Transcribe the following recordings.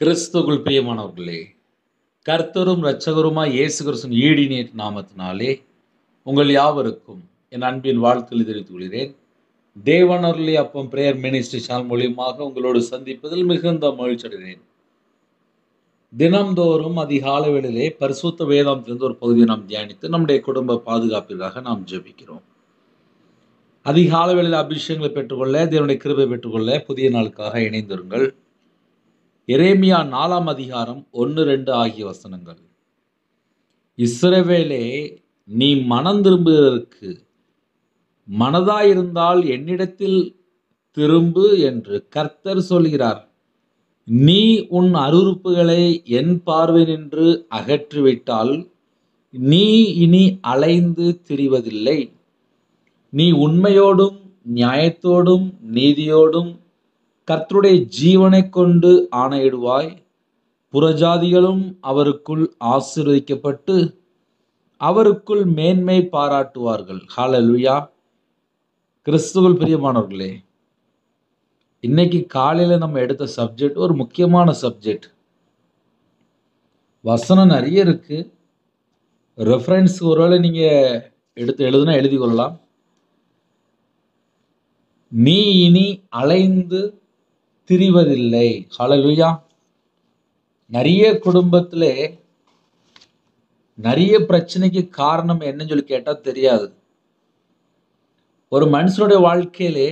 கிறிஸ்துவுக்குள் பிரியமானவர்களே, கர்த்தரும் இரட்சகருமாய் இயேசு கிறிஸ்துவின் ஈடினேட் நாமத்தினாலே உங்கள் யாவருக்கும் என் அன்பின் வாழ்த்துக்களை தெரிவித்துக் கொள்கிறேன். தேவனருளி அப்பம் பிரேயர் மினிஸ்ட்ரி சேனல் மூலியமாக உங்களோடு சந்திப்பதில் மிகுந்த மகிழ்ச்சி அடைகிறேன். தினம்தோறும் அதிகாலை வேளையிலே பரிசுத்த வேதாந்தத்திலிருந்து ஒரு பகுதியை நாம் தியானித்து நம்முடைய குடும்ப பாதுகாப்பிற்காக நாம் ஜெபிக்கிறோம். அதிகாலை வேளையில் அபிஷேகங்களை பெற்றுக்கொள்ள, தேவனுடைய கிருபை பெற்றுக்கொள்ள புதிய நாளுக்காக இணைந்திருங்கள். எரேமியா 4 அதிகாரம் 1-2 ஆகிய வசனங்கள். இஸ்ரவேலே, நீ மனம் திரும்புவதற்கு மனதாயிருந்தால் என்னிடத்தில் திரும்பு என்று கர்த்தர் சொல்கிறார். நீ உன் அருவருப்புகளை என் பார்வையினின்று அகற்றிவிட்டால் நீ இனி அலைந்து திரிவதில்லை. நீ உண்மையோடும் நியாயத்தோடும் நீதியோடும் கர்த்தருடைய ஜீவனைக் கொண்டு ஆணையிடுவாய். புறஜாதிகளும் அவருக்குள் ஆசீர்வதிக்கப்பட்டு அவருக்குள் மேன்மை பாராட்டுவார்கள். ஹல்லேலூயா. கிறிஸ்துவுக்குள் பிரியமானவர்களே, இன்னைக்கு காலையில நம்ம எடுத்த சப்ஜெக்ட் ஒரு முக்கியமான சப்ஜெக்ட். வசனம் நிறைய இருக்கு. ரெஃபரன்ஸ் ஒருவேளை நீங்க எடுத்து எழுதுனா எழுதி கொள்ளலாம். நீ இனி அலைந்து திரிவதில்லை. ஹல்லேலூயா. நிறைய குடும்பத்திலே நிறைய பிரச்சனைக்கு காரணம் என்னன்னு சொல்லி கேட்டா தெரியாது. ஒரு மனுஷனுடைய வாழ்க்கையிலே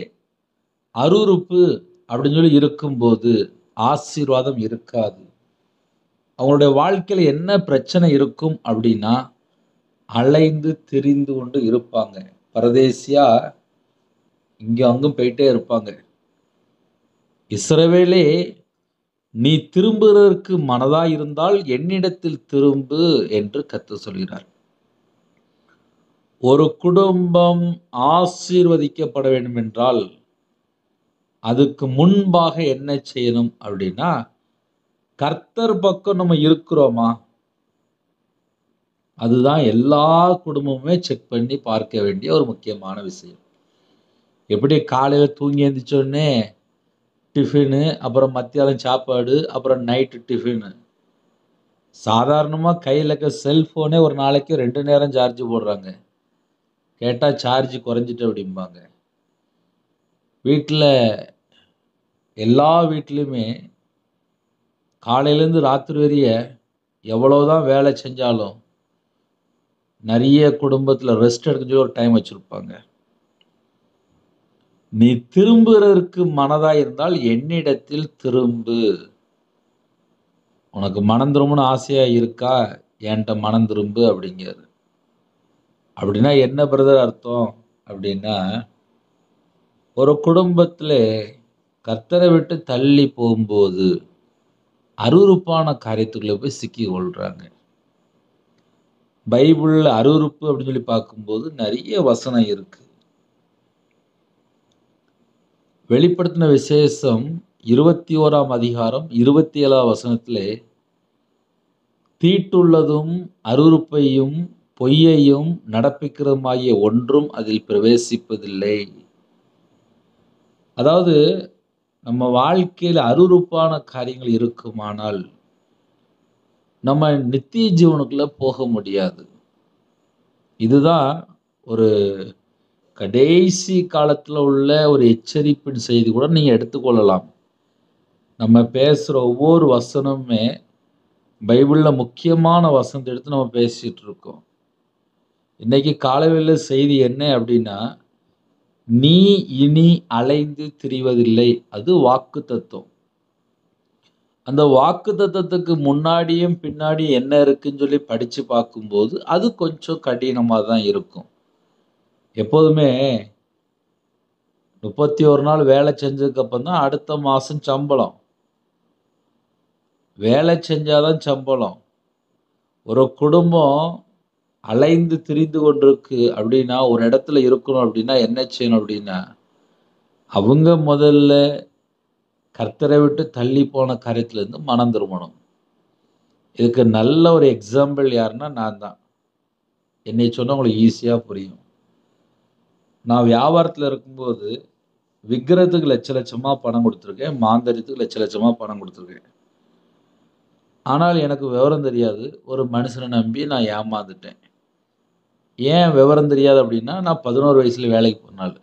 அருவருப்பு அப்படின்னு சொல்லி இருக்கும்போது ஆசீர்வாதம் இருக்காது. அவங்களுடைய வாழ்க்கையில என்ன பிரச்சனை இருக்கும் அப்படின்னா, அலைந்து திரிந்து கொண்டு இருப்பாங்க. பரதேசியா இங்க அங்கும் போயிட்டே இருப்பாங்க. இஸ்ரவேலே, நீ திரும்புவதற்கு மனதாயிருந்தால் என்னிடத்தில் திரும்பு என்று கர்த்தர் சொல்கிறார். ஒரு குடும்பம் ஆசீர்வதிக்கப்பட வேண்டும் என்றால் அதுக்கு முன்பாக என்ன செய்யணும் அப்படின்னா, கர்த்தர் பக்கம் நம்ம இருக்கிறோமா? அதுதான் எல்லா குடும்பமுமே செக் பண்ணி பார்க்க வேண்டிய ஒரு முக்கியமான விஷயம். எப்படி காலையில தூங்கி எழுந்திரிச்சோடனே டிஃபினு, அப்புறம் மத்தியானம் சாப்பாடு, அப்புறம் நைட்டு டிஃபினு. சாதாரணமாக கையில் இருக்க செல்ஃபோனே ஒரு நாளைக்கு 2 நேரம் சார்ஜ் போடுறாங்க. கேட்டால் சார்ஜ் குறைஞ்சிட்டு அப்படிம்பாங்க. வீட்டில் எல்லா வீட்லேயுமே காலையிலேருந்து ராத்திரி வரைய எவ்வளோதான் வேலை செஞ்சாலும் நிறைய குடும்பத்தில் ரெஸ்ட் எடுக்க சொல்லி ஒரு டைம் வச்சுருப்பாங்க. நீ திரும்புவதற்கு மனதாக இருந்தால் என்னிடத்தில் திரும்பு. உனக்கு மனம் திரும்பணும்னு ஆசையாக இருக்கா? என்கிட்ட மனம் திரும்பு அப்படிங்கிறாரு. அப்படின்னா என்ன பிரதர் அர்த்தம் அப்படின்னா, ஒரு குடும்பத்தில் கர்த்தரை விட்டு தள்ளி போகும்போது அருவருப்பான காரியத்துக்குள்ள போய் சிக்கி கொள்றாங்க. பைபிளில் அருவருப்பு அப்படின்னு சொல்லி பார்க்கும்போது நிறைய வசனம் இருக்கு. வெளிப்படுத்தின விசேஷம் 21 அதிகாரம் 27 வசனத்திலே, தீட்டுள்ளதும் அருவருப்பையும் பொய்யையும் நடப்பிக்கிறதுமாகிய ஒன்றும் அதில் பிரவேசிப்பதில்லை. அதாவது நம்ம வாழ்க்கையில் அருவருப்பான காரியங்கள் இருக்குமானால் நம்ம நித்திய ஜீவனுக்குள்ள போக முடியாது. இதுதான் ஒரு கடைசி காலத்தில் உள்ள ஒரு எச்சரிப்பின் செய்தி கூட நீங்கள் எடுத்துக்கொள்ளலாம். நம்ம பேசுகிற ஒவ்வொரு வசனமுமே பைபிளில் முக்கியமான வசனத்தை எடுத்து நம்ம பேசிகிட்டு இருக்கோம். இன்னைக்கு காலையில் செய்தி என்ன அப்படின்னா, நீ இனி அலைந்து திரிவதில்லை. அது வாக்கு தத்துவம். அந்த வாக்கு தத்துவத்துக்கு முன்னாடியும் பின்னாடி என்ன இருக்குன்னு சொல்லி படித்து பார்க்கும்போது அது கொஞ்சம் கடினமாக தான் இருக்கும். எப்போதுமே 31 நாள் வேலை செஞ்சதுக்கப்புறம் தான் அடுத்த மாதம் சம்பளம். வேலை செஞ்சாதான் சம்பளம். ஒரு குடும்பம் அலைந்து திரிந்து கொண்டிருக்கு அப்படின்னா, ஒரு இடத்துல இருக்கணும் அப்படின்னா என்ன செய்யணும் அப்படின்னா, அவங்க முதல்ல கர்த்தரை விட்டு தள்ளி போன காரியத்திலேருந்து மனம் திரும்பணும். இதுக்கு நல்ல ஒரு எக்ஸாம்பிள் யாருன்னா நான் தான். என்னை சொன்னால் உங்களுக்கு ஈஸியாக புரியும். நான் வியாபாரத்தில் இருக்கும்போது விக்கிரத்துக்கு லட்ச லட்சமாக பணம் கொடுத்துருக்கேன். மாந்தரியத்துக்கு லட்ச லட்சமாக பணம் கொடுத்துருக்கேன். ஆனால் எனக்கு விவரம் தெரியாது. ஒரு மனுஷனை நம்பி நான் ஏமாந்துட்டேன். ஏன் விவரம் தெரியாது அப்படின்னா, நான் 11 வயசுல வேலைக்கு போன ஆளு.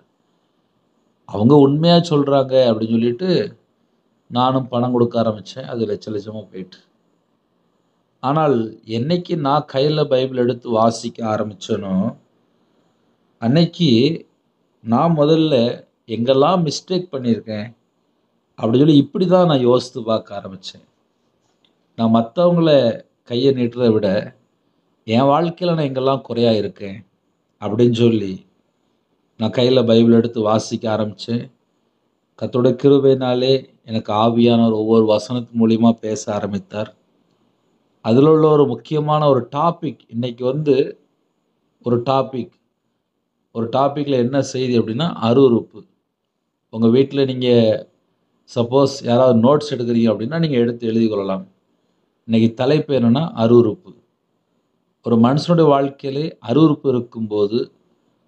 அவங்க உண்மையா சொல்றாங்க அப்படின்னு சொல்லிட்டு, நானும் பணம் கொடுக்க ஆரம்பிச்சேன். அது லட்ச லட்சமா போயிட்டு. ஆனால் என்னைக்கு நான் கையில பைபிள் எடுத்து வாசிக்க ஆரம்பிச்சேனோ, அன்னைக்கு நான் முதல்ல எங்கெல்லாம் மிஸ்டேக் பண்ணியிருக்கேன் அப்படின்னு சொல்லி இப்படி தான் நான் யோசித்து பார்க்க ஆரம்பிச்சேன். நான் மத்தவங்கள கைய நீட்டுறத விட, என் வாழ்க்கையில நான் எங்கெல்லாம் குறையா இருக்கேன் அப்படின்னு சொல்லி, நான் கையில பைபிள் எடுத்து வாசிக்க ஆரம்பிச்சேன். கர்த்தருடைய கிருபையினாலே எனக்கு ஆவியானவர் ஒவ்வொரு வசனத்து மூலியமா பேச ஆரம்பித்தார். அதில உள்ள ஒரு முக்கியமான ஒரு டாபிக் இன்னைக்கு வந்து ஒரு டாபிக் ஒரு டாபிக்ல என்ன செய்தி அப்படின்னா, அருவருப்பு. உங்க வீட்ல நீங்க சப்போஸ் யாராவது நோட்ஸ் எடுக்கிறீங்க அப்படின்னா, நீங்க எடுத்து எழுதிக் கொள்ளலாம். இன்னைக்கு தலைப்பு என்னன்னா, அருவருப்பு. ஒரு மனுஷனுடைய வாழ்க்கையிலே அருவருப்பு இருக்கும்போது,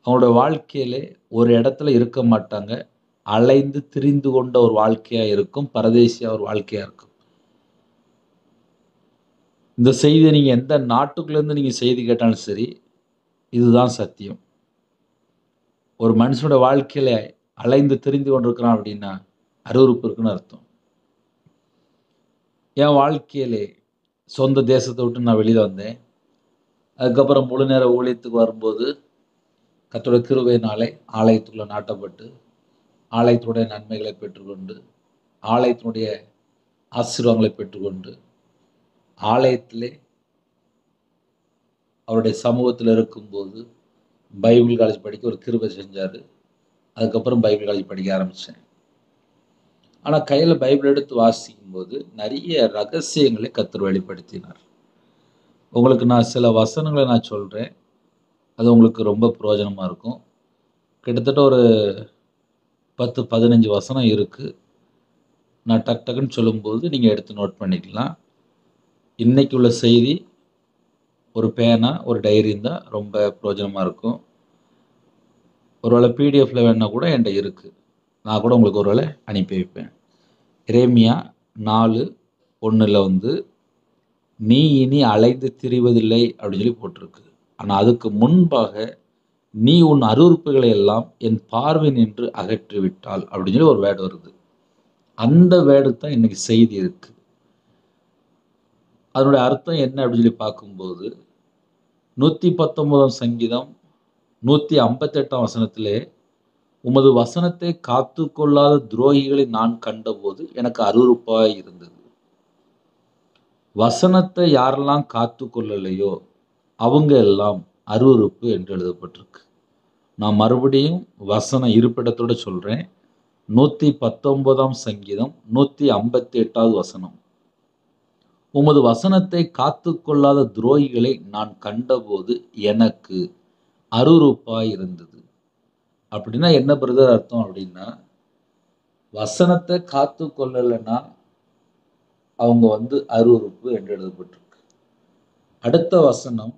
அவனுடைய வாழ்க்கையிலே ஒரு இடத்துல இருக்க மாட்டாங்க. அலைந்து திரிந்து கொண்ட ஒரு வாழ்க்கையா இருக்கும். பரதேசியா ஒரு வாழ்க்கையா இருக்கும். இந்த செய்திய நீங்க எந்த நாட்டுக்குள்ளேருந்து நீங்க செய்தி கேட்டாலும் சரி, இதுதான் சத்தியம். ஒரு மனுஷனோட வாழ்க்கையில அலைந்து திரிந்து கொண்டிருக்கிறான் அப்படின்னா, அருவருப்பு இருக்குன்னு அர்த்தம். என் வாழ்க்கையிலே சொந்த தேசத்த விட்டு நான் வெளியில வந்தேன். அதுக்கப்புறம் முழு நேர ஊழியத்துக்கு வரும்போது, கர்த்தருடைய கிருபையினாலே ஆலயத்துக்குள்ள நாட்டப்பட்டு, ஆலயத்தினுடைய நன்மைகளை பெற்றுக்கொண்டு, ஆலயத்தினுடைய ஆசீர்வாதங்களை பெற்றுக்கொண்டு, ஆலயத்திலே அவருடைய சமூகத்தில இருக்கும்போது, பைபிள் காலேஜ் படிக்க ஒரு கிருபை செஞ்சாரு. அதுக்கப்புறம் பைபிள் காலேஜ் படிக்க ஆரம்பிச்சேன். ஆனா கையில பைபிள் எடுத்து வாசிக்கும்போது, நெறைய ரகசியங்களை கர்த்தர் வெளிப்படுத்தினார். உங்களுக்கு நான் சில வசனங்கள நான் சொல்றேன். அது உங்களுக்கு ரொம்ப பிரயோஜனமா இருக்கும். கிட்டத்தட்ட ஒரு 10, 15 வசனம் இருக்கு. நான் டக் டக்குன்னு சொல்லும்போது நீங்க எடுத்து நோட் பண்ணிக்கலாம். இன்னைக்கு உள்ள செய்தி ஒரு பேனா, ஒரு டைரி இருந்தா ரொம்ப பிரயோஜனமா இருக்கும். ஒருவேளை பிடிஎஃப்ல வேணுனா கூட என்ட்ட இருக்கு. நான் கூட உங்களுக்கு ஒருவேளை அனுப்பி வைப்பேன். எரேமியா 4:1ல வந்து, "நீ இனி அலைந்து திரிவதில்லை" அப்படின்னு சொல்லி போட்டிருக்கு. ஆனா அதுக்கு முன்பாக, "நீ உன் அருவருப்புகளை எல்லாம் என் பார்வை நின்று அகற்றிவிட்டால்" அப்படின்னு சொல்லி ஒரு வேர்ட் வருது. அந்த வேர்டுக்கு தான் இன்னைக்கு செய்தி இருக்கு. அதனுடைய அர்த்தம் என்ன அப்படின்னு சொல்லி பார்க்கும்போது, 119ஆம் சங்கீதம் 158ஆம் வசனத்திலே, "உமது வசனத்தை காத்துக்கொள்ளாத துரோகிகளை நான் கண்டபோது எனக்கு அருவருப்பாய் இருந்தது." வசனத்தை யாரெல்லாம் காத்துக்கொள்ளலையோ, அவங்க எல்லாம் அருவருப்பு என்று எழுதப்பட்டிருக்கு. நான் மறுபடியும் வசன இருப்பிடத்தோட சொல்றேன். 119ஆம் சங்கீதம் 158வது வசனம். "உமது வசனத்தை காத்துக்கொள்ளாத துரோகிகளை நான் கண்டபோது எனக்கு அருவருப்பாய் இருந்தது." அப்படின்னா என்ன பிரதர் அர்த்தம் அப்படின்னா, வசனத்தை காத்துக்கொள்ளலைன்னா அவங்க வந்து அருவருப்பு என்று எழுதப்பட்டிருக்கு. அடுத்த வசனம்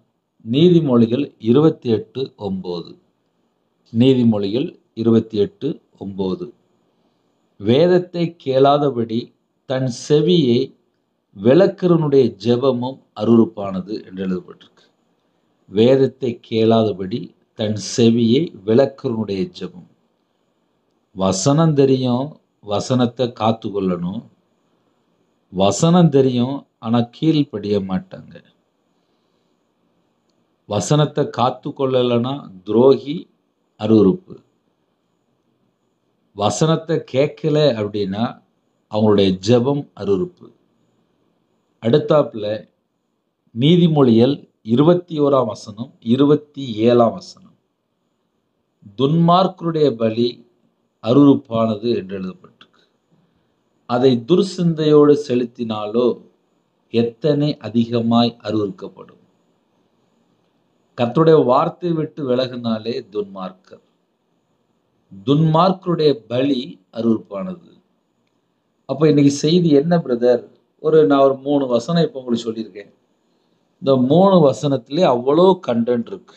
நீதிமொழிகள் 28:9. நீதிமொழிகள் 28:9. "வேதத்தை கேளாதபடி தன் செவியை விலக்குறவனுடைய ஜெபமும் அருவருப்பானது" என்று எழுதப்பட்டிருக்கு. வேதத்தை கேளாதபடி தன் செவியை விலக்குறவனுடைய ஜெபம். வசனம் தெரியும், வசனத்தை காத்துக்கொள்ளணும். வசனம் தெரியும், ஆனா கீழ்ப்படிய மாட்டாங்க. வசனத்தை காத்துக்கொள்ளலைன்னா துரோகி, அருவருப்பு. வசனத்தை கேட்கல அப்படின்னா அவங்களுடைய ஜெபம் அருவருப்பு. அடுத்தாப்புல நீதிமொழிகள் 21ஆம் வசனம் 27ஆம் வசனம். "துன்மார்க்கருடைய பலி அருவருப்பானது" என்று எழுதப்பட்டிருக்கு. "அதை துர்சிந்தையோடு செலுத்தினாலோ எத்தனை அதிகமாய் அருவருக்கப்படும்." கர்த்தருடைய வார்த்தை விட்டு விலகினாலே துன்மார்க்கர். துன்மார்க்கருடைய பலி அருவருப்பானது. அப்ப இன்னைக்கு செய்தி என்ன பிரதர்? நான் ஒரு 3 வசனம் இப்ப உங்களுக்கு சொல்லியிருக்கேன். இந்த 3 வசனத்திலே அவ்வளோ கன்டென்ட் இருக்கு.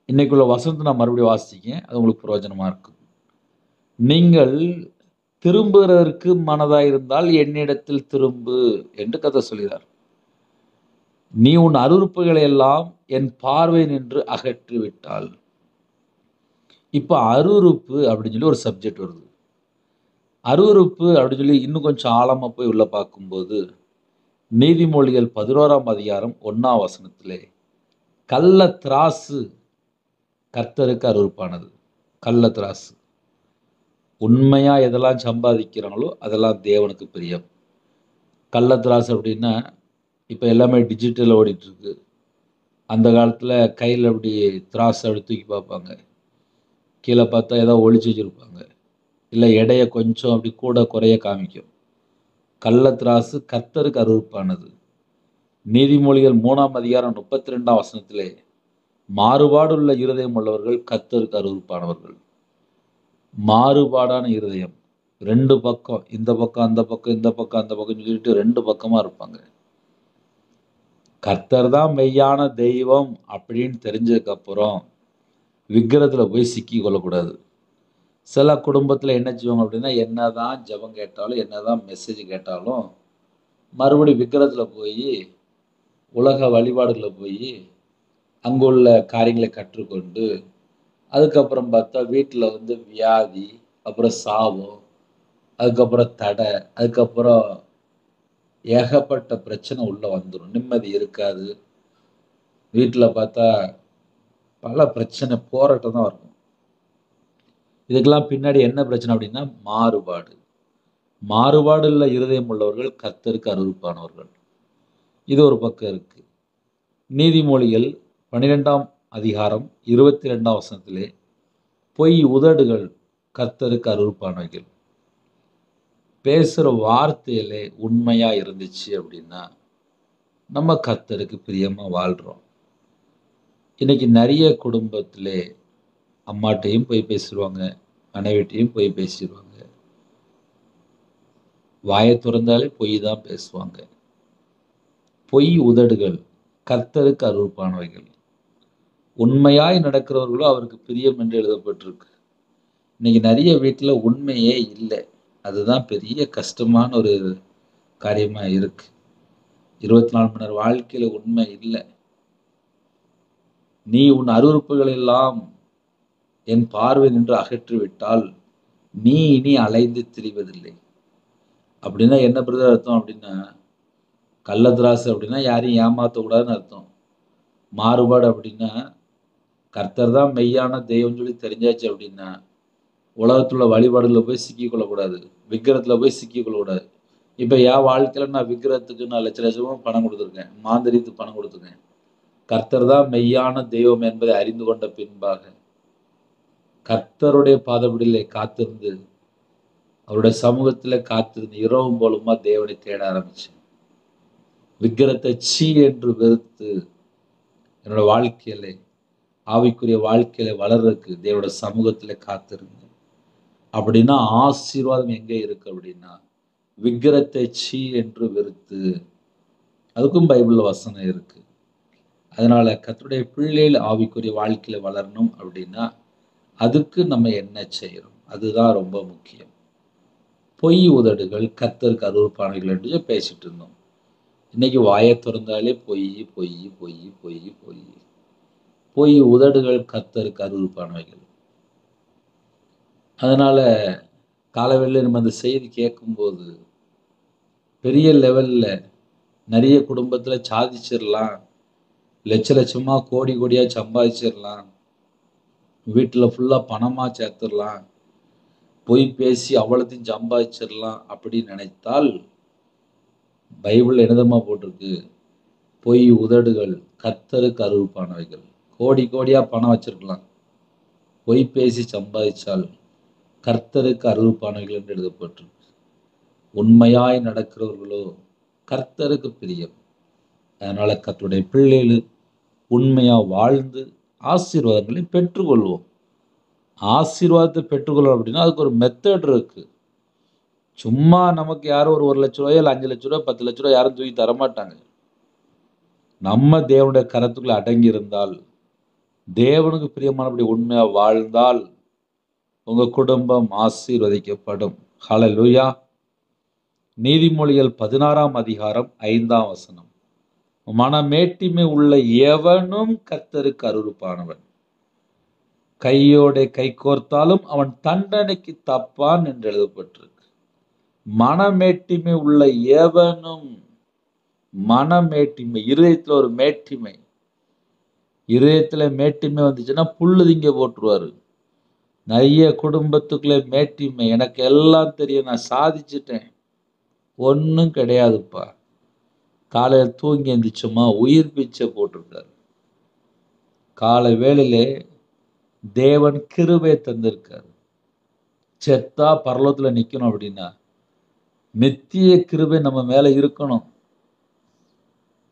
இன்னைக்குள்ள வசனத்தை நான் மறுபடியும் வாசிக்கிறேன். அது உங்களுக்கு பிரயோஜனமா இருக்கும். "நீங்கள் திரும்புகிறதற்கு மனதாயிருந்தால் என்னிடத்தில் திரும்பு என்று கர்த்தர் சொல்கிறார். நீ உன் அருவருப்புகளை எல்லாம் என் பார்வை நின்று அகற்றி விட்டால். இப்ப அருவருப்பு அப்படின்னு சொல்லி ஒரு சப்ஜெக்ட் வருது. அருவருப்பு அப்படின்னு சொல்லி இன்னும் கொஞ்சம் ஆழமா போய் உள்ள பார்க்கும்போது, நீதிமொழிகள் 11ஆம் அதிகாரம் 1ஆம் வசனத்திலே கள்ள திராசு கர்த்தருக்கு அருவருப்பானது. கள்ள திராசு. உண்மையா எதெல்லாம் சம்பாதிக்கிறாங்களோ அதெல்லாம் தேவனுக்கு பிரியம். கள்ள திராசு அப்படின்னா இப்போ எல்லாமே டிஜிட்டலில் ஓடிட்டு இருக்கு. அந்த காலத்தில் கையில் அப்படி திராசு அப்படி தூக்கி பார்ப்பாங்க. கீழே பார்த்தா ஏதோ ஒளிச்சு வச்சுருப்பாங்க. இல்லை எடையை கொஞ்சம் அப்படி கூட குறைய காமிக்கும். கள்ள திராசு கர்த்தருக்கு அருவருப்பானது. நீதிமொழிகள் 3ஆம் அதிகாரம் 32ஆம் வசனத்திலே மாறுபாடுள்ள இருதயம் உள்ளவர்கள் கர்த்தருக்கு அருவருப்பானவர்கள். மாறுபாடான இருதயம், ரெண்டு பக்கம், இந்த பக்கம் அந்த பக்கம், இந்த பக்கம் அந்த பக்கம் சொல்லிட்டு ரெண்டு பக்கமா இருப்பாங்க. கர்த்தர் தான் மெய்யான தெய்வம் அப்படின்னு தெரிஞ்சதுக்கு அப்புறம் விக்கிரத்துல போய் சிக்கி கொள்ளக்கூடாது. சில குடும்பத்தில் என்ன செய்வாங்க அப்படின்னா, என்னதான் ஜெபம் கேட்டாலும் என்னதான் மெசேஜ் கேட்டாலும் மறுபடி விக்கிரத்தில் போய் உலக வழிபாடுகளில் போய் அங்குள்ள காரியங்களை கற்றுக்கொண்டு அதுக்கப்புறம் பார்த்தா வீட்டில் வந்து வியாதி, அப்புறம் சாபம், அதுக்கப்புறம் தடை, அதுக்கப்புறம் ஏகப்பட்ட பிரச்சனை உள்ள வந்துடும். நிம்மதி இருக்காது. வீட்டில் பார்த்தா பல பிரச்சனை, போராட்டம் தான் இருக்கும். இதுக்கெல்லாம் பின்னாடி என்ன பிரச்சனை அப்படின்னா மாறுபாடு. மாறுபாடு உள்ள இருதயம் உள்ளவர்கள் கர்த்தருக்கு அருவருப்பானவர்கள். இது ஒரு பக்கம் இருக்கு. நீதிமொழிகள் 12ஆம் அதிகாரம் 22ஆம் வசனத்திலே பொய் உதடுகள் கர்த்தருக்கு அருவருப்பானவைகள். பேசுகிற வார்த்தையிலே உண்மையா இருந்துச்சு அப்படின்னா நம்ம கர்த்தருக்கு பிரியமா வாழ்றோம். இன்னைக்கு நிறைய குடும்பத்திலே அம்மாட்டையும் போய் பேசிடுவாங்க, மனைவிட்டையும் போய் பேசிடுவாங்க. வாயை திறந்தாலே பொய் தான் பேசுவாங்க. பொய் உதடுகள் கர்த்தருக்கு அருவருப்பானவைகள். உண்மையாய் நடக்கிறவர்களோ அவருக்கு பிரியம் என்று எழுதப்பட்டிருக்கு. இன்னைக்கு நிறைய வீட்டில் உண்மையே இல்லை. அதுதான் பெரிய கஷ்டமான ஒரு காரியமா இருக்கு. 24 மணி நேரம் வாழ்க்கையில உண்மை இல்லை. நீ உன் அருவருப்புகள் எல்லாம் என் பார்வை நின்று அகற்றிவிட்டால் நீ இனி அலைந்து திரிவதில்லை. அப்படின்னா என்ன பிரதர் அர்த்தம் அப்படின்னா, கள்ளத்திராசு அப்படின்னா யாரையும் ஏமாற்றக்கூடாதுன்னு அர்த்தம். மாறுபாடு அப்படின்னா கர்த்தர் தான் மெய்யான தெய்வம் சொல்லி தெரிஞ்சாச்சு அப்படின்னா உலகத்துல வழிபாடுல போய் சிக்கிக்கொள்ளக்கூடாது, விக்கிரத்துல போய் சிக்கிக்கொள்ளக்கூடாது. இப்போ என் வாழ்க்கையில் நான் விக்கிரத்துக்கு நான் லட்ச லட்சமாக பணம் கொடுத்துருக்கேன், மாந்திரித்து பணம் கொடுத்துருக்கேன். கர்த்தர் தான் மெய்யான தெய்வம் என்பதை அறிந்து கொண்ட பின்பாக கர்த்தருடைய பாதபடியிலே காத்திருந்து அவருடைய சமூகத்தில் காத்திருந்து இரவும் போலுமா தேவனை தேட ஆரம்பிச்சேன். விக்கிரத்தை சீ என்று வெறுத்து என்னோட வாழ்க்கையில ஆவிக்குரிய வாழ்க்கையில வளர்றதுக்கு தேவனுடைய சமூகத்துல காத்திருங்க. அப்படின்னா ஆசீர்வாதம் எங்கே இருக்கு அப்படின்னா விக்கிரத்தை சீ என்று வெறுத்து. அதுக்கும் பைபிள்ல வசனம் இருக்கு. அதனால கர்த்தருடைய பிள்ளைகள் ஆவிக்குரிய வாழ்க்கையில வளரணும் அப்படின்னா அதுக்கு நம்ம என்ன செய்யறோம், அதுதான் ரொம்ப முக்கியம். பொய் உதடுகள் கர்த்தருக்கு அருவருப்பானவைகள் என்று பேசிட்டு இருந்தோம். இன்னைக்கு வாயை திறந்தாலே பொய் பொய் பொய் பொய் பொய். பொய் உதடுகள் கர்த்தருக்கு அருவருப்பானவைகள். அதனால காலவெளியில் நம்ம அந்த செய்தி கேட்கும்போது பெரிய லெவல்ல நிறைய குடும்பத்துல சாதிச்சிடலாம், லட்ச லட்சமா கோடி கோடியா சம்பாதிச்சிடலாம், வீட்டில் ஃபுல்லா பணமா சேர்த்துடலாம், பொய் பேசி அவ்வளோத்தையும் சம்பாதிச்சிடலாம் அப்படின்னு நினைத்தால் பைபிள் என்னதமா போட்டிருக்கு, பொய் உதடுகள் கர்த்தருக்கு அருவருப்பானவைகள். கோடி கோடியா பணம் வச்சிருக்கலாம், பொய் பேசி சம்பாதிச்சால் கர்த்தருக்கு அருவருப்பானவைகள் என்று எழுதப்பட்டிருக்கு. உண்மையாய் நடக்கிறவர்களோ கர்த்தருக்கு பிரியம். அதனால கர்த்தருடைய பிள்ளைகள் உண்மையா வாழ்ந்து ஆசீர்வாதங்களை பெற்றுக்கொள்வோம். ஆசீர்வாதத்தை பெற்றுக்கொள்ளணும் அப்படின்னா அதுக்கு ஒரு மெத்தட் இருக்கு. சும்மா நமக்கு யாரும் ஒரு 1 லட்ச ரூபாயோ இல்லை 5 லட்ச ரூபாய் 10 லட்ச ரூபாய் யாரும் தூக்கி தரமாட்டாங்க. நம்ம தேவனுடைய கரத்துக்குள்ள அடங்கி இருந்தால், தேவனுக்கு பிரியமானபடி உண்மையா வாழ்ந்தால் உங்க குடும்பம் ஆசீர்வதிக்கப்படும். ஹல்லேலூயா. நீதிமொழிகள் 16ஆம் அதிகாரம் 5ஆம் வசனம். மனமேட்டிமை உள்ள எவனும் கர்த்தருக்கு அருவருப்பானவன். கையோடே கை கோர்த்தாலும் அவன் தண்டனைக்கு தப்பான் என்று எழுதப்பட்டிருக்கு. மனமேட்டிமை உள்ள எவனும், மனமேட்டிமை, இருதயத்துல ஒரு மேட்டிமை. இருதயத்துல மேட்டிமை வந்துச்சுன்னா புல்லு திங்க போட்டுருவாரு. நிறைய குடும்பத்துக்குள்ள மேட்டிமை, எனக்கு எல்லாம் தெரியும், நான் சாதிச்சிட்டேன். ஒன்றும் கிடையாதுப்பா. காலையில் தூங்கி எந்திரிச்சோமா உயிர் பிச்சை போட்டிருக்காரு. காலை வேளையிலே தேவன் கிருபை தந்திருக்காரு. செத்தா பரலோகத்துல நிக்கணும் அப்படின்னா நித்திய கிருபை நம்ம மேல இருக்கணும்.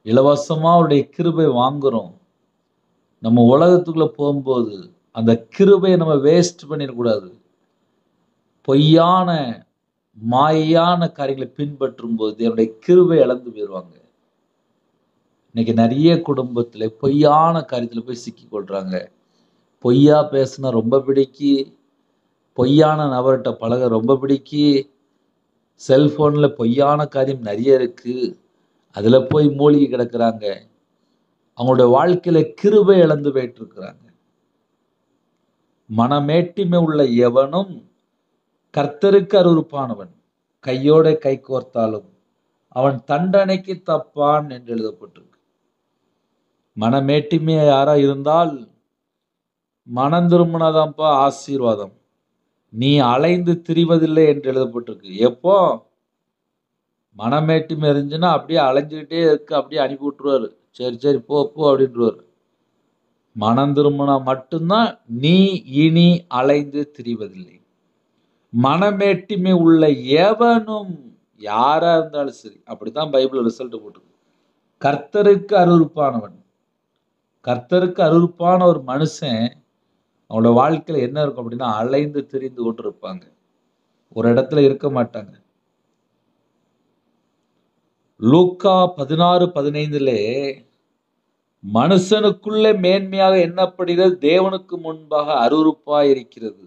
இலவசமா அவருடைய கிருபை வாங்குறோம். நம்ம உலகத்துக்குள்ள போகும்போது அந்த கிருபையை நம்ம வேஸ்ட் பண்ணிடக்கூடாது. பொய்யான மாயான காரியங்களை பின்பற்றும் போது தேவனுடைய கிருபை இழந்து போயிடுவாங்க. இன்னைக்கு நிறைய குடும்பத்துல பொய்யான காரியத்துல போய் சிக்கி கொள்றாங்க. பொய்யா பேசினா ரொம்ப பிடிக்கி, பொய்யான நபர்கிட்ட பழக ரொம்ப பிடிக்கி, செல்போன்ல பொய்யான காரியம் நிறைய இருக்கு, அதுல போய் மூழ்கி கிடக்குறாங்க. அவங்களுடைய வாழ்க்கையில கிருபை இழந்து போயிட்டு இருக்கிறாங்க. மனமேட்டிமை உள்ள எவனும் கர்த்தருக்கு அருவருப்பானவன். கையோட கை கோர்த்தாலும் அவன் தண்டனைக்கு தப்பான் என்று எழுதப்பட்டிருக்கு. மனமேட்டிமையா யாரா இருந்தால் மனம் திரும்பினாதான்ப்பா ஆசீர்வாதம். நீ அலைந்து திரிவதில்லை என்று எழுதப்பட்டிருக்கு. எப்போ மனமேட்டிமை இருந்துச்சுன்னா அப்படியே அலைஞ்சுக்கிட்டே இருக்கு, அப்படியே அனுப்பி விட்டுருவாரு. சரி சரி போ போ அப்படின்ட்டுருவாரு. மனம் திரும்பினா மட்டும்தான் நீ இனி அலைந்து திரிவதில்லை. மனமேட்டிமை உள்ள எவனும், யாரா இருந்தாலும் சரி, அப்படித்தான் பைபிள் ரிசல்ட் போட்டிருக்கு. கர்த்தருக்கு அருவருப்பானவன். கர்த்தருக்கு அருவருப்பான ஒரு மனுஷன் அவனோட வாழ்க்கையில என்ன இருக்கும் அப்படின்னா அலைந்து திரிந்து கொண்டு இருப்பாங்க. ஒரு இடத்துல இருக்க மாட்டாங்க. லூக்கா 16:15 மனுஷனுக்குள்ளே மேன்மையாக எண்ணப்படுகிறது தேவனுக்கு முன்பாக அருவருப்பாய் இருக்கிறது.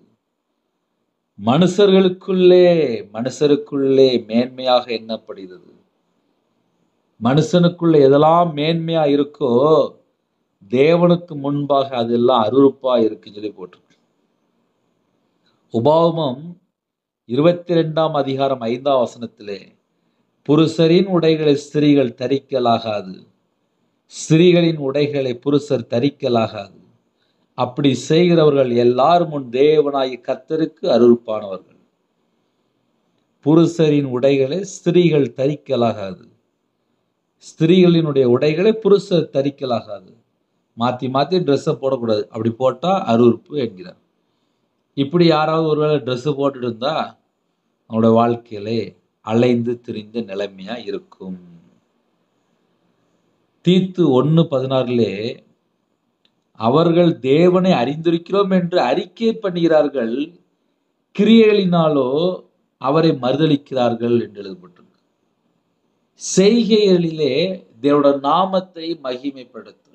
மனுஷருக்குள்ளே மேன்மையாக எண்ணப்படுகிறது. மனுஷனுக்குள்ள எதெல்லாம் மேன்மையா இருக்கோ தேவனுக்கு முன்பாக அதெல்லாம் அருவருப்பா இருக்குன்னு சொல்லி போட்டிருக்கு. உபாகமம் 22ஆம் அதிகாரம் 5ஆம் வசனத்திலே புருஷரின் உடைகளை ஸ்திரீகள் தரிக்கலாகாது, ஸ்திரீகளின் உடைகளை புருஷர் தரிக்கலாகாது. அப்படி செய்கிறவர்கள் எல்லாரும் முன் தேவனாகிய கர்த்தருக்கு அருவருப்பானவர்கள். புருஷரின் உடைகளை ஸ்திரீகள் தரிக்கலாகாது, ஸ்திரீகளினுடைய உடைகளை புருஷர் தரிக்கலாகாது. மாத்தி மாத்தி ட்ரெஸ்ஸை போடக்கூடாது. அப்படி போட்டா அருவருப்பு என்கிறார். இப்படி யாராவது ஒருவேளை ட்ரெஸ் போட்டுட்டு இருந்தா அவனோட வாழ்க்கையிலே அலைந்து திரிந்த நிலைமையா இருக்கும். தீத்து 1:16 அவர்கள் தேவனை அறிந்திருக்கிறோம் என்று அறிக்கை பண்ணுகிறார்கள், கிரியைகளினாலோ அவரை மறுதலிக்கிறார்கள் என்று எழுதப்பட்டிருக்கு. செய்கைகளிலே தேவனுடைய நாமத்தை மகிமைப்படுத்தணும்.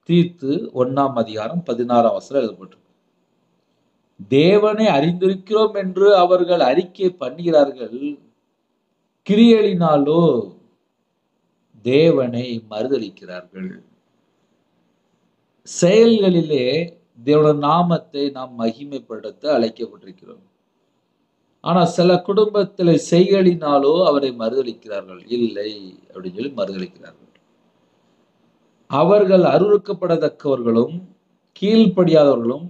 தீத்து 1ஆம் அதிகாரம் 16ஆம் வசனம் எழுதப்பட்டிருக்கு. தேவனை அறிந்திருக்கிறோம் என்று அவர்கள் அறிக்கை பண்ணுகிறார்கள், கிரியைகளினாலோ தேவனை மறுதலிக்கிறார்கள். செயல்களிலே தேவனுடைய நாமத்தை நாம் மகிமைப்படுத்த அழைக்கப்பட்டிருக்கிறோம். ஆனா சில குடும்பத்தில் செய்களினாலோ அவரை மறுதலிக்கிறார்கள். இல்லை அப்படின்னு சொல்லி மறுதலிக்கிறார்கள். அவர்கள் அருவருக்கப்படத்தக்கவர்களும் கீழ்ப்படியாதவர்களும்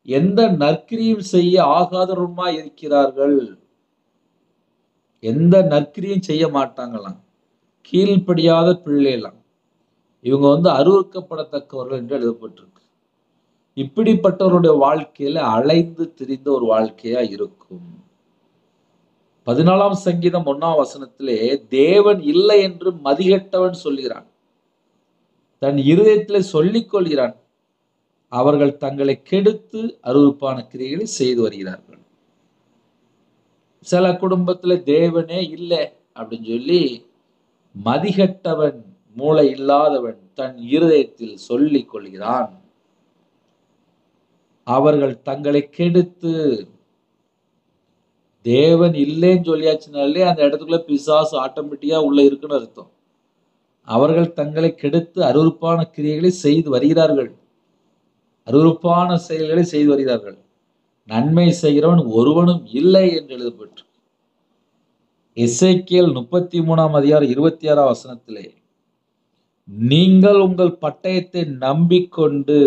எந்த நற்கிரியும் செய்ய ஆகாதவருமா இருக்கிறார்கள். எந்த நற்கிரியும் செய்ய மாட்டாங்களாம். கீழ்ப்படியாத பிள்ளைலாம் இவங்க அருவருக்கப்படத்தக்கவர்கள் என்று எழுதப்பட்டிருக்கு. இப்படிப்பட்டவருடைய வாழ்க்கையில அலைந்து திரிந்த ஒரு வாழ்க்கையா இருக்கும். 14ஆம் சங்கீதம் 1ஆம் வசனத்திலே தேவன் இல்லை என்று மதிகட்டவன் சொல்கிறான். தன் இருதயத்திலே சொல்லிக் கொள்கிறான், அவர்கள் தங்களை கெடுத்து அருவருப்பான கிரியைகளை செய்து வருகிறார்கள். சில குடும்பத்துல தேவனே இல்லை அப்படின்னு சொல்லி மதிகட்டவன், மூளை இல்லாதவன் தன் இருதயத்தில் சொல்லிக் கொள்கிறான். அவர்கள் தங்களை கெடுத்து தேவன் இல்லைன்னு சொல்லியாச்சுனாலே அந்த இடத்துக்குள்ள பிசாசு ஆட்டோமேட்டிக்கா உள்ள இருக்குன்னு அர்த்தம். அவர்கள் தங்களை கெடுத்து அருவருப்பான கிரியைகளை செய்து வருகிறார்கள். அருவருப்பான செயல்களை செய்து வருகிறார்கள். நன்மை செய்கிறவன் ஒருவனும் இல்லை என்று எழுதப்பட்டு எசேக்கியேல் 33 அதிகாரம் 26 வசனத்திலே, நீங்கள் உங்கள் பட்டயத்தை நம்பிக்கொண்டு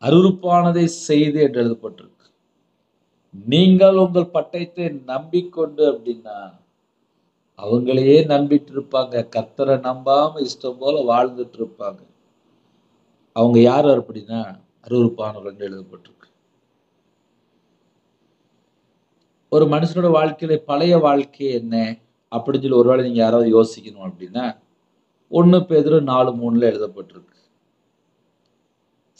அருவருப்பானதை செய்து என்று எழுதப்பட்டிருக்கு. நீங்கள் உங்கள் பட்டயத்தை நம்பிக்கொண்டு அப்படின்னா அவங்களையே நம்பிட்டு இருப்பாங்க. கர்த்தரை நம்பாம இஷ்டம் போல வாழ்ந்துட்டு இருப்பாங்க. அவங்க யார் அப்படின்னா அருவருப்பானவர்கள் எழுதப்பட்டிருக்கு. ஒரு மனுஷனோட வாழ்க்கையில பழைய வாழ்க்கை என்ன அப்படின்னு சொல்லி ஒருவேளை நீங்க யாராவது யோசிக்கணும் அப்படின்னா 1 பேதுரு 4:3 எழுதப்பட்டிருக்கு.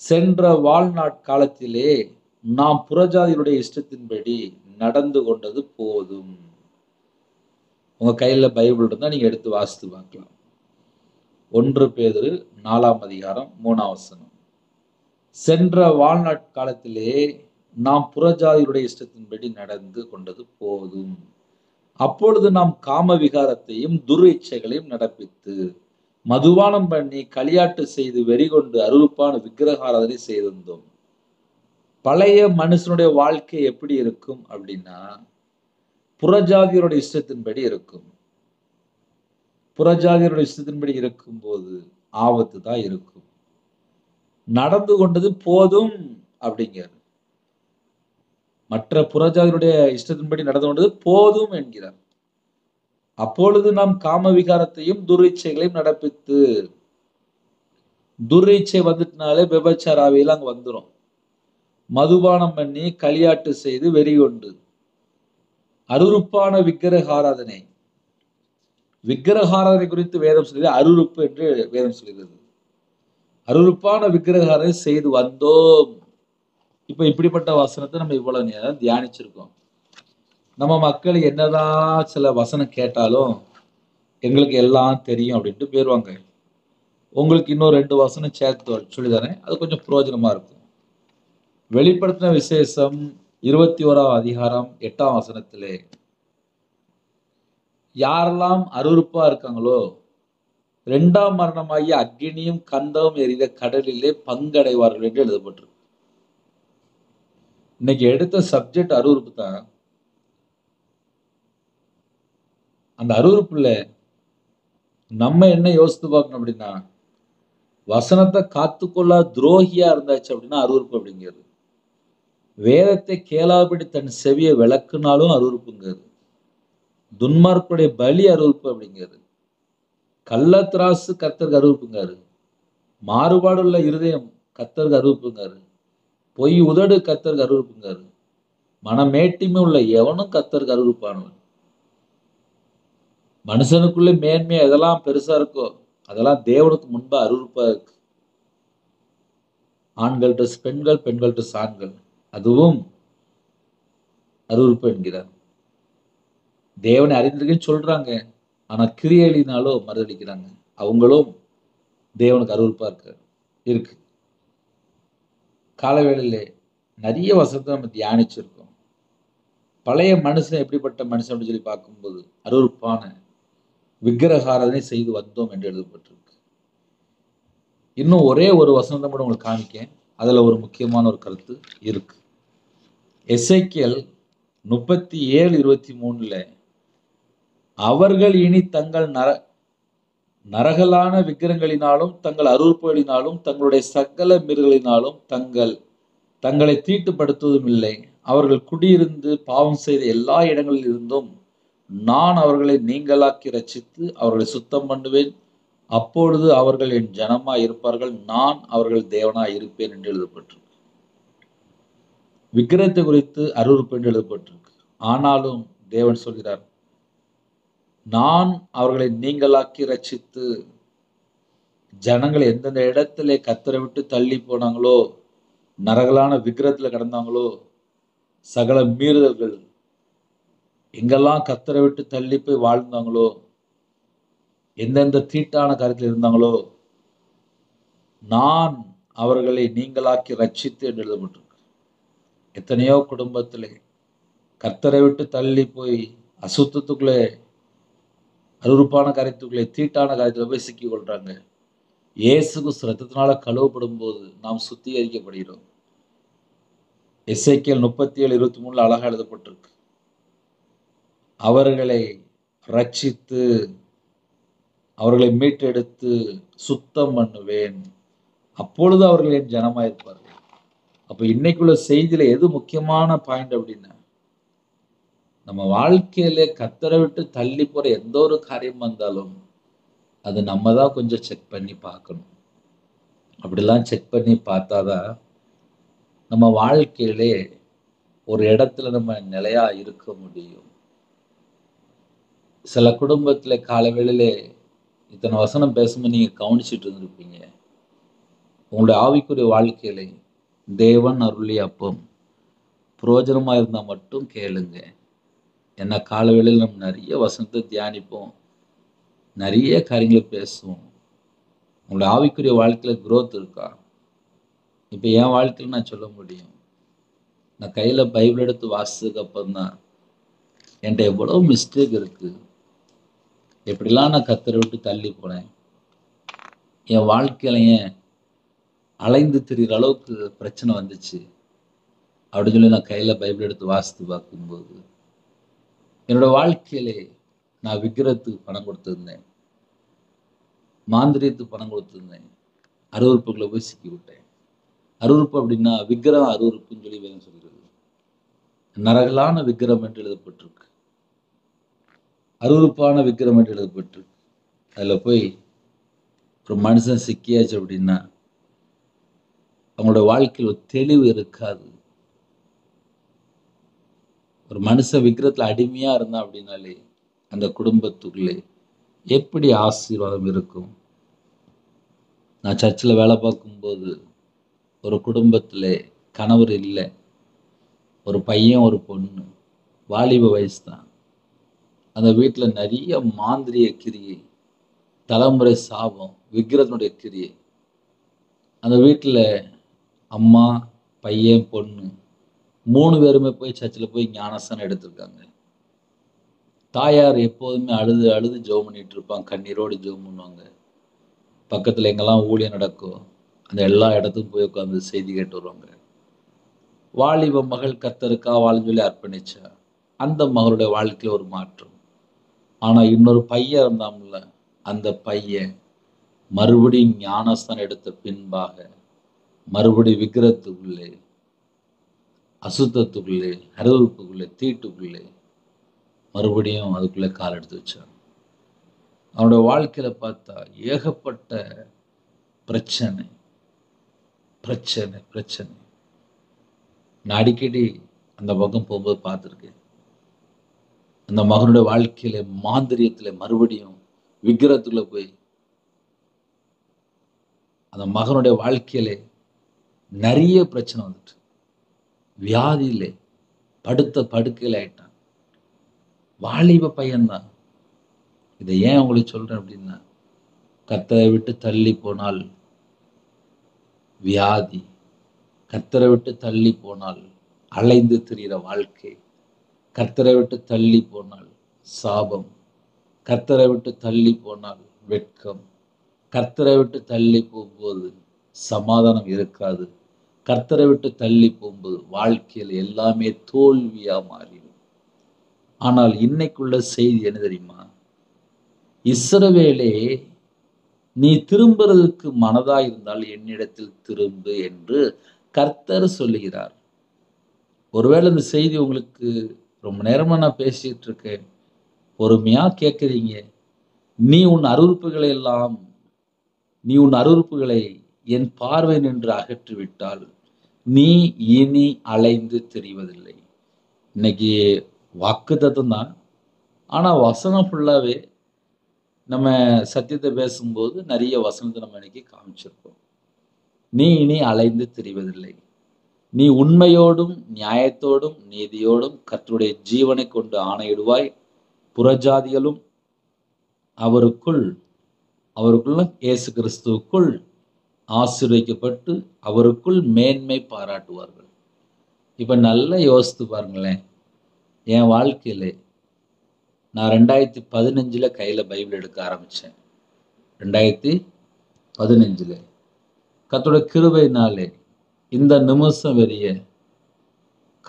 சென்ற வாழ்நாட் காலத்திலே நாம் புறஜாதியுடைய இஷ்டத்தின்படி நடந்து கொண்டது போதும். உங்க கையில பைபிள் இருந்தா நீங்க எடுத்து வாசித்து பார்க்கலாம். 1 பேதுரு 4 அதிகாரம் 3 வசனம். சென்ற வாழ்நாட் காலத்திலே நாம் புறஜாதியுடைய இஷ்டத்தின்படி நடந்து கொண்டது போதும். அப்பொழுது நாம் காம விகாரத்தையும் துர்இச்சைகளையும் நடப்பித்து மதுபானம் பண்ணி களியாட்டு செய்து வெறிகொண்டு அருவருப்பான விக்கிரகாராதனை செய்திருந்தோம். பழைய மனுஷனுடைய வாழ்க்கை எப்படி இருக்கும் அப்படின்னா புறஜாதியருடைய இஷ்டத்தின்படி இருக்கும். புறஜாதியருடைய இஷ்டத்தின்படி இருக்கும்போது ஆபத்து தான் இருக்கும். நடந்து கொண்டது போதும் அப்படிங்கிறார். மற்ற புறஜாதியருடைய இஷ்டத்தின்படி நடந்து கொண்டது போதும் என்கிறார். அப்பொழுது நாம் காம விகாரத்தையும் துர்இச்சைகளையும் நடப்பித்து, துர்இச்சை வந்துட்டுனாலே விபச்சார ஆவியெல்லாம் அங்க வந்துடும். மதுபானம் பண்ணி களியாட்டு செய்து வெறிகொண்டு அருவருப்பான விக்கிரகாராதனை. விக்கிரகாராதனை குறித்து வேதம் சொல்கிறது அருவருப்பு என்று வேதம் சொல்கிறது. அருவருப்பான விக்கிரகாராதனை செய்து வந்தோம். இப்ப இப்படிப்பட்ட வசனத்தை நம்ம இவ்வளவு நேரம் தியானிச்சிருக்கோம். நம்ம மக்கள் என்னதான் சில வசனம் கேட்டாலும் எங்களுக்கு எல்லாம் தெரியும் அப்படின்ட்டு போயிருவாங்க. உங்களுக்கு இன்னும் 2 வசனம் சேர்த்து சொல்லிதானே, அது கொஞ்சம் பிரயோஜனமா இருக்கும். வெளிப்படுத்தின விசேஷம் 21 அதிகாரம் 8 வசனத்திலே யாரெல்லாம் அருவருப்பா இருக்காங்களோ 2ஆம் மரணமாகிய அக்கினியும் கந்தமும் எரித கடலிலே பங்கடைவார்கள் என்று எழுதப்பட்டிருக்கு. இன்னைக்கு எடுத்த சப்ஜெக்ட் அருவருப்பு தான். அந்த அருவருப்புல நம்ம என்ன யோசித்து பார்க்கணும் அப்படின்னா, வசனத்தை காத்துக்கொள்ளா துரோகியா இருந்தாச்சு அப்படின்னா அருவருப்பு அப்படிங்கிறது. வேதத்தை கேளாபடி தன் செவியை விளக்குனாலும் அருவருப்புங்கிறது. துன்மார்க்குடைய பலி அருவருப்பு அப்படிங்கிறது. கள்ளத்திராசு கர்த்தருக்கு அருவருப்புங்காரு. மாறுபாடுள்ள இருதயம் கர்த்தருக்கு அருவருப்புங்காரு. பொய் உதடு கர்த்தருக்கு அருவருப்புங்காரு. மனமேட்டிமை உள்ள எவனும் கர்த்தருக்கு அருவருப்பானவன். மனுஷனுக்குள்ளே மேன்மையா எதெல்லாம் பெருசா இருக்கோ அதெல்லாம் தேவனுக்கு முன்பா அருவருப்பா இருக்கு. ஆண்கள் ட்ரெஸ் பெண்கள், பெண்கள் ட்ரெஸ் ஆண்கள், அதுவும் அருவருப்பு என்கிறார். தேவனை அறிந்திருக்கேன்னு சொல்றாங்க, ஆனா கிரியையினாலோ மறுதளிக்கிறாங்க. அவங்களும் தேவனுக்கு அருவருப்பா இருக்கு. காலவேளையிலே நிறைய வசனத்தை நம்ம தியானிச்சிருக்கோம். பழைய மனுஷன் எப்படிப்பட்ட மனுஷன் அப்படின்னு சொல்லி பார்க்கும்போது அருவருப்பான விக்கிரகாராதனை செய்து வந்தோம் என்று எழுதப்பட்டிருக்கு. இன்னும் ஒரே ஒரு வசனத்தை மட்டும் உங்களுக்கு காமிக்கேன். அதுல ஒரு முக்கியமான ஒரு கருத்து இருக்கு. எசேக்கியேல் 37:23 அவர்கள் இனி தங்கள் நரகலான விக்கிரங்களினாலும் தங்கள் அருவருப்புகளினாலும் தங்களுடைய சகல மீறுதலினாலும் தங்களை தீட்டுப்படுத்துவதும் இல்லை. அவர்கள் குடியிருந்து பாவம் செய்த எல்லா இடங்களில் இருந்தும் நான் அவர்களை நீங்களாக்கி ரட்சித்து அவர்களை சுத்தம் பண்ணுவேன். அப்பொழுது அவர்கள் என் ஜனமாய் இருப்பார்கள், நான் அவர்கள் தேவனாய் இருப்பேன் என்று எழுதப்பட்டிருக்கு. விக்கிரகத்தை குறித்து அருவருப்பு என்று எழுதப்பட்டிருக்கு. ஆனாலும் தேவன் சொல்கிறார், நான் அவர்களை நீங்களாக்கி ரட்சித்து, ஜனங்கள் எந்தெந்த இடத்துல கர்த்தரை விட்டு தள்ளி போனாங்களோ, நரகலான விக்கிரகத்துல கிடந்தாங்களோ, சகல மீறுதல்கள் எங்கெல்லாம் கர்த்தரை விட்டு தள்ளி போய் வாழ்ந்தாங்களோ, எந்தெந்த தீட்டான காரியத்தில் இருந்தாங்களோ, நான் அவர்களை நீங்களாக்கி ரட்சித்து என்று எழுதப்பட்டிருக்கு. எத்தனையோ குடும்பத்திலே கர்த்தரை விட்டு தள்ளி போய் அசுத்தத்துக்குள்ளே, அருவருப்பான காரியத்துக்குள்ளே, தீட்டான காரியத்துல போய் சிக்கிக் கொள்றாங்க. இயேசு கிறிஸ்து ரத்தத்தினால கழுவப்படும் போது நாம் சுத்திகரிக்கப்படுகிறோம். எசேக்கியேல் 37:23 அழகா எழுதப்பட்டிருக்கு. அவர்களை ரட்சித்து அவர்களை மீட்டெடுத்து சுத்தம் பண்ணுவேன், அப்பொழுது அவர்கள் என் ஜனமாயிருப்பார்கள். அப்ப இன்னைக்குள்ள செய்தியில எது முக்கியமான பாயிண்ட் அப்படின்னா, நம்ம வாழ்க்கையில கர்த்தரை விட்டு தள்ளி போற எந்த ஒரு காரியம் வந்தாலும் அது நம்ம தான் கொஞ்சம் செக் பண்ணி பார்க்கணும். அப்படிலாம் செக் பண்ணி பார்த்தாதான் நம்ம வாழ்க்கையிலே ஒரு இடத்துல நம்ம நிலையா இருக்க முடியும். சில குடும்பத்துல காலவேளையிலே இத்தனை வசனம் பேசும்போது நீங்க கவனிச்சுட்டு இருந்திருப்பீங்க. உங்களுடைய ஆவிக்குரிய வாழ்க்கையில தேவன் அருளிய அப்பம் பிரயோஜனமா இருந்தா மட்டும் கேளுங்க. ஏன்னா காலவேளையில் நம்ம நிறைய வசனத்தை தியானிப்போம், நிறைய காரியங்களை பேசுவோம். உங்களுடைய ஆவிக்குரிய வாழ்க்கையில growth இருக்கா? இப்ப என் வாழ்க்கையில நான் சொல்ல முடியும். நான் கையில பைபிள் எடுத்து வாசிச்சதுக்கு அப்புறம் தான் என்கிட்ட எவ்வளவு மிஸ்டேக் இருக்கு, எப்படிலாம் நான் கர்த்தரை விட்டு தள்ளி போனேன், என் வாழ்க்கையில ஏன் அலைந்து திரிகிற அளவுக்கு பிரச்சனை வந்துச்சு அப்படின்னு சொல்லி நான் கையில பைபிள் எடுத்து வாசித்து பார்க்கும்போது, என்னோட வாழ்க்கையிலே நான் விக்கிரத்துக்கு பணம் கொடுத்திருந்தேன், மாந்திரியத்துக்கு பணம் கொடுத்திருந்தேன், அருவருப்புகளை போய் சிக்கி விட்டேன். அருவருப்பு அப்படின்னா விக்கிரம் அருவருப்புன்னு சொல்லி வேதம் சொல்கிறது. நரகலான விக்கிரம் என்று எழுதப்பட்டிருக்கு, அருவருப்பான விக்கிரம் என்று எழுதப்பட்டிருக்கு. அதுல போய் ஒரு மனுஷன் சிக்கியாச்சு அப்படின்னா அவங்களோட வாழ்க்கையில் ஒரு தெளிவு இருக்காது. ஒரு மனுஷன் விக்கிரத்துல அடிமையா இருந்தான் அப்படின்னாலே அந்த குடும்பத்துக்குள்ளே எப்படி ஆசீர்வாதம் இருக்கும்? நான் சர்ச்சில் வேலை பார்க்கும்போது ஒரு குடும்பத்திலே கணவர் இல்லை, ஒரு பையன் ஒரு பொண்ணு, வாலிப வயசு தான். அந்த வீட்டில் நிறைய மாந்திரிய கிரியை, தலைமுறை சாபம், விக்கிரத்தினுடைய கிரியை. அந்த வீட்டில் அம்மா, பையன், பொண்ணு 3 பேருமே போய் சர்ச்சில் போய் ஞானஸ்தானம் எடுத்திருக்காங்க. தாயார் எப்போதுமே அழுது அழுது ஜெபம் பண்ணிட்டு இருப்பாங்க, கண்ணீரோடு ஜெபம் பண்ணுவாங்க. பக்கத்தில் எங்கெல்லாம் ஊழியம் நடக்கும் அந்த எல்லா இடத்துக்கும் போய் உட்காந்து செய்தி கேட்டு வருவாங்க. வாலிப மகள் கர்த்தருக்கா வாழ்ந்து சொல்லி அர்ப்பணிச்சா அந்த மகளுடைய வாழ்க்கையில் ஒரு மாற்றம். ஆனா இன்னொரு பையன் இருந்தாம்ல, அந்த பையன் மறுபடியும் ஞானஸ்தானம் எடுத்த பின்பாக மறுபடியும் விக்கிரத்துக்குள்ளே, அசுத்தத்துக்குள்ளே, அருவருப்புக்குள்ளே, தீட்டுக்குள்ளே மறுபடியும் அதுக்குள்ளே கால் எடுத்து வச்சான். அவனோட வாழ்க்கையில பார்த்தா ஏகப்பட்ட பிரச்சனை பிரச்சனை பிரச்சனை. நான் அடிக்கடி அந்த பக்கம் போகும்போது பார்த்துருக்கேன். அந்த மகனுடைய வாழ்க்கையில மாந்திரியத்துல மறுபடியும் விக்கிரத்துக்குள்ள போய் அந்த மகனுடைய வாழ்க்கையில நிறைய பிரச்சனை வந்துட்டு, வியாதியிலே படுத்த படுக்கையில் ஆயிட்டான். வாலிப பையன்தான். இதை ஏன் உங்களுக்கு சொல்றேன் அப்படின்னா, கர்த்தரை விட்டு தள்ளி போனால் வியாதி, கர்த்தரை விட்டு தள்ளி போனால் அலைந்து திரிகிற வாழ்க்கை, கர்த்தரை விட்டு தள்ளி போனால் சாபம், கர்த்தரை விட்டு தள்ளி போனால் வெட்கம், கர்த்தரை விட்டு தள்ளி போகும்போது சமாதானம் இருக்காது, கர்த்தரை விட்டு தள்ளி போகும்போது வாழ்க்கையில் எல்லாமே தோல்வியா மாறிடும். ஆனால் இன்னைக்குள்ள செய்தி என்ன தெரியுமா? இஸ்ரவேலே, நீ திரும்புறதுக்கு மனதா இருந்தால் என்னிடத்தில் திரும்பு என்று கர்த்தர் சொல்லுகிறார். ஒருவேளை இந்த செய்தி உங்களுக்கு ரொம்ப நேரமா நான் பேசிட்டு இருக்கேன், பொறுமையா கேட்குறீங்க. நீ உன் அருவருப்புகளை என் பார்வை நின்று அகற்றிவிட்டால் நீ இனி அலைந்து திரிவதில்லை. இன்னைக்கு வாக்குத்தத்தம் தான், ஆனா வசனம் ஃபுல்லாவே நம்ம சத்தியத்தை பேசும்போது நிறைய வசனத்தை நம்ம இன்னைக்கு காமிச்சிருக்கோம். நீ இனி அலைந்து திரிவதில்லை, நீ உண்மையோடும் நியாயத்தோடும் நீதியோடும் கர்த்தருடைய ஜீவனை கொண்டு ஆணையிடுவாய். புறஜாதிகளும் அவருக்குள்ள இயேசு கிறிஸ்துவுக்குள் ஆசீர்வதிக்கப்பட்டு அவருக்குள் மேன்மை பாராட்டுவார்கள். இப்ப நல்லா யோசித்து பாருங்களேன். என் வாழ்க்கையிலே நான் 2015 கையில் பைபிள் எடுக்க ஆரம்பித்தேன். 2015 கர்த்தருடைய கிருபையினாலே இந்த நிமிஷம் வரைய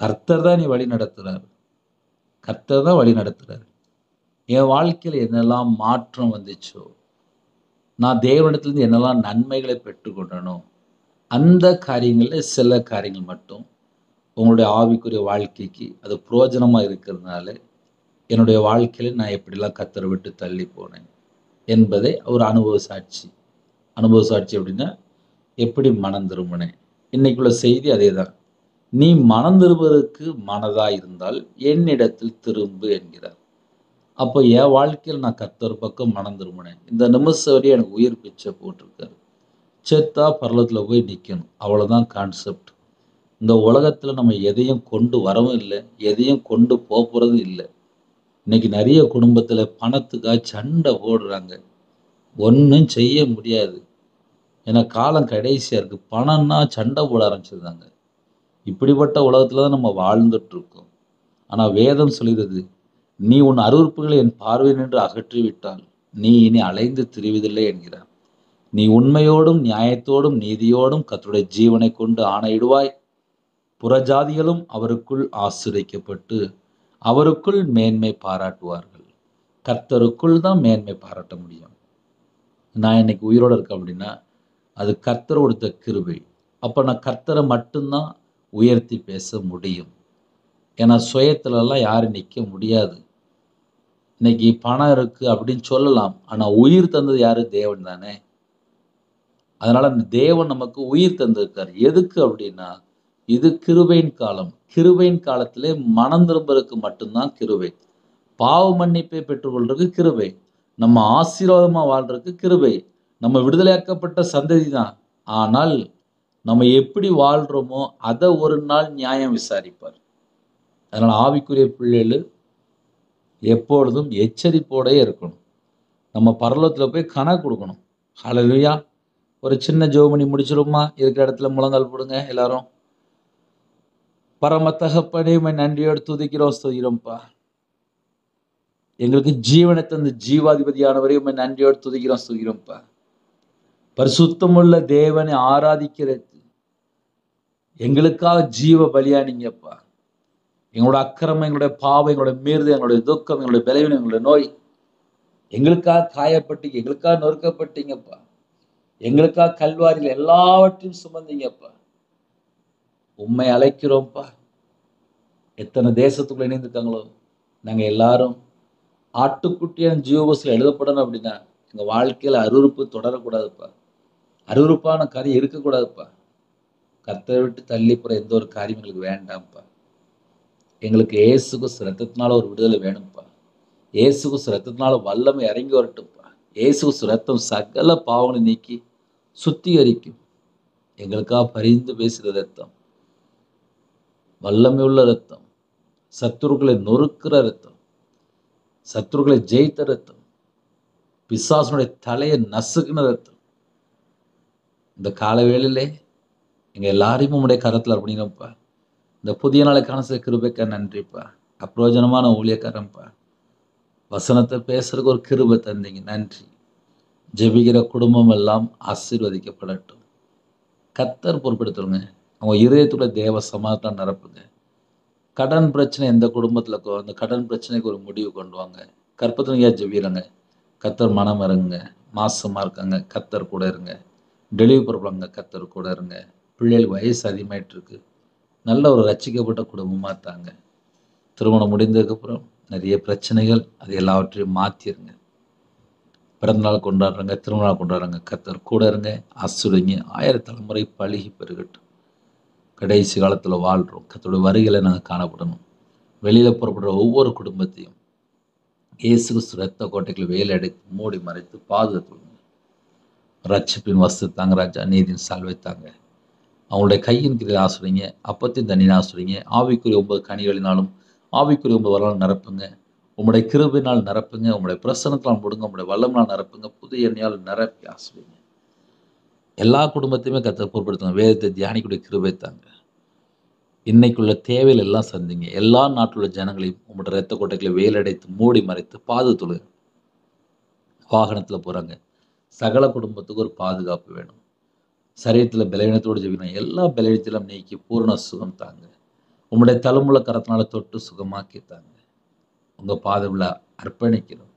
கர்த்தர் தான் நீ வழி நடத்துறார். கர்த்தர் தான் வழி நடத்துறார். என் வாழ்க்கையில் என்னெல்லாம் மாற்றம் வந்துச்சோ, நான் தேவனிடத்திலிருந்து என்னெல்லாம் நன்மைகளை பெற்றுக்கொண்டனோ, அந்த காரியங்களில் சில காரியங்கள் மட்டும் உங்களுடைய ஆவிக்குரிய வாழ்க்கைக்கு அது பிரயோஜனமாக இருக்கிறதுனால, என்னுடைய வாழ்க்கையில் நான் எப்படிலாம் கர்த்தரை விட்டு தள்ளி போனேன் என்பதை ஒரு அனுபவ சாட்சி. அனுபவ சாட்சி அப்படின்னா எப்படி மனம் திரும்பினேன். இன்னைக்குள்ள செய்தி அதே தான். நீ மனம் திரும்புவதற்கு மனதாக இருந்தால் என்னிடத்தில் திரும்பு என்கிறார். அப்போ என் வாழ்க்கையில் நான் கர்த்தர் பக்கம் மனம் திரும்பினேன். இந்த நிமிஷம் வரையும் எனக்கு உயிர் பிச்சை போட்டிருக்காரு. செத்தா பரலோகத்தில் போய் நிற்கணும், அவ்வளோதான் கான்செப்ட். இந்த உலகத்தில் நம்ம எதையும் கொண்டு வரவும் இல்லை, எதையும் கொண்டு போகிறதும் இல்லை. இன்னைக்கு நிறைய குடும்பத்தில் பணத்துக்காக சண்டை போடுறாங்க. ஒன்றும் செய்ய முடியாது. ஏன்னா காலம் கடைசியாக இருக்குது. பணம்னா சண்டை போட ஆரம்பிச்சிருந்தாங்க. இப்படிப்பட்ட உலகத்தில் தான் நம்ம வாழ்ந்துட்டு இருக்கோம். ஆனால் வேதம் சொல்கிறது, நீ உன் அருவருப்புகளை என் பார்வை நின்று அகற்றிவிட்டால் நீ இனி அலைந்து திரிவதில்லை என்கிறார். நீ உண்மையோடும் நியாயத்தோடும் நீதியோடும் கர்த்தருடைய ஜீவனை கொண்டு ஆணையிடுவாய். புறஜாதிகளும் அவருக்குள் ஆசீர்வதிக்கப்பட்டு அவருக்குள் மேன்மை பாராட்டுவார்கள். கர்த்தருக்குள் தான் மேன்மை பாராட்ட முடியும். நான் இன்னைக்கு உயிரோடு இருக்கேன் அப்படின்னா அது கர்த்தர் கொடுத்த கிருபை. அப்போ நான் கர்த்தரை மட்டும்தான் உயர்த்தி பேச முடியும். ஏன்னா சுயத்திலலாம் யாரும் நிற்க முடியாது. இன்னைக்கு பணம் இருக்கு அப்படின்னு சொல்லலாம், ஆனால் உயிர் தந்தது யாரு? தேவன் தானே. அதனால அந்த தேவன் நமக்கு உயிர் தந்திருக்கார். எதுக்கு அப்படின்னா இது கிருபையின் காலம். கிருபையின் காலத்திலே மனம் திரும்புறதுக்கு மட்டும்தான் கிருபை. பாவ மன்னிப்பை பெற்றுக்கொள்றதுக்கு கிருபை. நம்ம ஆசீர்வாதமா வாழ்றதுக்கு கிருபை. நம்ம விடுதலையாக்கப்பட்ட சந்ததி தான். ஆனால் நம்ம எப்படி வாழ்றோமோ அதை ஒரு நாள் நியாயம் விசாரிப்பார். அதனால ஆவிக்குரிய பிள்ளைகள் எப்பொழுதும் எச்சரிப்போடே இருக்கணும். நம்ம பரலோகத்தில் போய் கணக்கு கொடுக்கணும். ஹல்லேலூயா. ஒரு சின்ன ஜெபம் பண்ணி முடிச்சிருமா? இருக்கிற இடத்துல முழங்கால் போடுங்க எல்லாரும். பரம தகப்பனே, உம்மை நன்றியோடு துதிக்கிறோம், ஸ்துதிக்கிறோம்ப்பா. எங்களுக்கு ஜீவனை தந்த ஜீவாதிபதியானவரே, உம்மை நன்றியோடு துதிக்கிறோம், ஸ்துதிக்கிறோம்ப்பா. பரிசுத்தமுள்ள தேவனை ஆராதிக்கிறது எங்களுக்காக ஜீவ பலியானீங்கப்பா. எங்களோட அக்கிரமம், எங்களுடைய பாவம், எங்களுடைய மீறுதல், எங்களுடைய துக்கம், எங்களுடைய பலவீனம், எங்களுடைய நோய் எங்களுக்காக காயப்பட்டீங்க, எங்களுக்காக நொறுக்கப்பட்டீங்கப்பா. எங்களுக்காக கல்வாரியில் எல்லாவற்றையும் சுமந்தீங்கப்பா. உம்மை அழைக்கிறோம்ப்பா. எத்தனை தேசத்துக்குள்ள இணைந்திருக்காங்களோ நாங்கள் எல்லாரும் ஆட்டுக்குட்டியான ஜீவபஸ்ல எழுதப்படணும் அப்படின்னா எங்கள் வாழ்க்கையில் அருவருப்பு தொடரக்கூடாதுப்பா. அருவருப்பான காரியம் இருக்கக்கூடாதுப்பா. கர்த்தரை விட்டு தள்ளி போகிற எந்த ஒரு காரியம் எங்களுக்கு வேண்டாம்ப்பா. எங்களுக்கு இயேசு கிறிஸ்து ரத்தத்தினால ஒரு விடுதலை வேணும்ப்பா. இயேசு கிறிஸ்து ரத்தத்தினால வல்லமை இறங்கி வரட்டும்ப்பா. இயேசு கிறிஸ்து ரத்தம் சகல பாவங்களை நீக்கி சுத்திகரிக்கும். எங்களுக்காக பரிந்து பேசுகிற ரத்தம், வல்லமை உள்ள ரத்தம், சத்துருக்களை நொறுக்கிற ரத்தம், சத்துருக்களை ஜெயித்த ரத்தம், பிசாசனுடைய தலையை நசுக்கின ரத்தம். இந்த காலவேளையிலே எங்கள் எல்லாரையும் உங்களுடைய கரத்தில் அர்ப்பணிக்கிறோம்ப்பா. இந்த புதிய நாளைக்கான சில கிருபைக்கா நன்றிப்பா. அப்பிரோஜனமான ஊழியக்காரன்ப்பா. வசனத்தை பேசுறதுக்கு ஒரு கிருபை தந்தீங்க, நன்றி. ஜெபிக்கிற குடும்பம் எல்லாம் ஆசீர்வதிக்கப்படட்டும். கர்த்தர் பொறுப்பெடுத்துருங்க. அவங்க இதயத்துக்குள்ள தேவ சமாதானம் நிரப்புங்க. கடன் பிரச்சனை எந்த குடும்பத்தில் இருக்கோ அந்த கடன் பிரச்சனைக்கு ஒரு முடிவு கொண்டு வாங்க. கற்பத்தினையா ஜெபிக்கிறங்க, கர்த்தர் மனம் இறங்குங்க. மாசமாக இருக்காங்க, கர்த்தர் கூட இருங்க. டெலிவரி பண்ணுறாங்க, கர்த்தர் கூட இருங்க. பிள்ளைகளுக்கு வயசு அதிகமாயிட்டு இருக்கு, நல்ல ஒரு ரட்சிக்கப்பட்ட குடும்பமாக தாங்க. திருமணம் முடிந்ததுக்கப்புறம் நிறைய பிரச்சனைகள், அது எல்லாவற்றையும் மாற்றிடுங்க. பிறந்தநாள் கொண்டாடுறாங்க, திருமணம் கொண்டாடுறாங்க, கர்த்தர் கூட இருங்க, ஆசீர்வதிங்க. 1000 தலைமுறை பழுகி பெருகட்டும். கடைசி காலத்தில் வாழ்கிறோம், கர்த்தருடைய வருகையில் நாங்கள் காணப்படணும். வெளியில் புறப்படுற ஒவ்வொரு குடும்பத்தையும் இயேசு கிறிஸ்து ரத்த கோட்டைகள் வேலை அடைத்து மூடி மறைத்து பாதுகாத்துங்க. ரட்சிப்பின் வஸ்து தாங்க ராஜா, நீதியின் சால்வை தாங்க. அவங்களுடைய கையின் கீழே ஆசிரியங்க, அப்பத்தின் தண்ணியை ஆசிரியங்க. ஆவிக்குரிய 9 கனிகளினாலும் ஆவிக்குரிய 9 வரலாறு நிரப்புங்க. உங்களுடைய கிருபினால் நிரப்புங்க. உங்களுடைய பிரசனத்தால் முடுங்க. உங்களுடைய வல்லமையால் நிரப்புங்க. புதிய எண்ணெயால் நிரப்பி ஆசிரியங்க. எல்லா குடும்பத்தையுமே கர்த்தர் பொறுப்படுத்துங்க. வேதத்தை தியானிக்கூடிய கிருபை தாங்க. இன்னைக்குள்ள தேவைகள் எல்லாம் சந்திங்க. எல்லா நாட்டில் உள்ள ஜனங்களையும் உங்களோட இரத்த கோட்டைகளை வேலடைத்து மூடி மறைத்து பாதுகாத்துள்ளது. வாகனத்தில் போகிறாங்க, சகல குடும்பத்துக்கு ஒரு பாதுகாப்பு வேணும். சரீரத்தில் பலவீனத்தோடு ஜெபிக்கணும். எல்லா பலவீனத்திலும் நீக்கி பூரண சுகம் தாங்க. உங்களுடைய தலைமுறை கரத்தினால தொட்டு சுகமாக்கி தாங்க. உங்கள் பாதவில் அர்ப்பணிக்கிறோம்.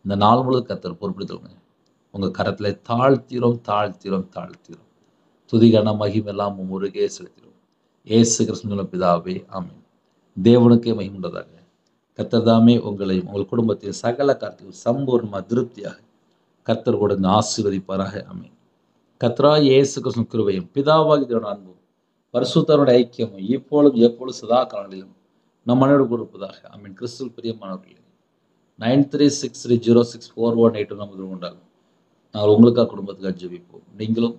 இந்த நாள் முழுவதும் கர்த்தர் பொறுப்படுத்துங்க. உங்கள் கரத்தில் தாழ்த்திரும். துதிகான மகிமெல்லாம் முருகே செலுத்திடும். ஏசு கிறிஸ்துவின் பிதாவே ஆமென். தேவனுக்கே மகிமுண்டதாக. கர்த்தர் தாமே உங்களையும் உங்கள் குடும்பத்தையும் சகல காரியத்தையும் சம்பூர்ணமாக திருப்தியாக கர்த்தர் கூட ஆசீர்வதிப்பாராக. ஆமென். கர்த்தராகிய இயேசு கிறிஸ்துவின் கிருபையும் பிதாவாகிய தேவனுடைய அன்பும் பரிசுத்தருடைய ஐக்கியமும் இப்பொழுதும் எப்பொழுதும் சதா காலங்களிலும் நம் அனைவரோடு கொடுப்பதாக. ஆமென். கிறிஸ்துவில் பிரியமானவர்களே, 9363064182 நம்பர் உண்டாகும். நாங்கள் உங்களுக்காக குடும்பத்துக்காக ஜெபிப்போம். நீங்களும்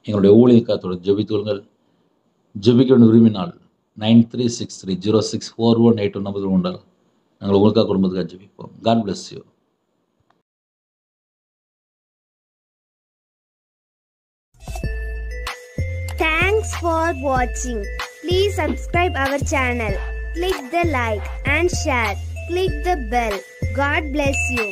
எங்களுடைய ஊழியக்காரத்தோடு ஜெபித்துள்ளுங்கள். ஜெபிக்க வேண்டிய விரும்பினால் 9363064182 நம்பர் உண்டாகும். நாங்கள் உங்களுக்காக குடும்பத்துக்காக ஜெபிப்போம். God bless you. Thanks for watching. Please subscribe our channel. Click the like and share. Click the bell. God bless you.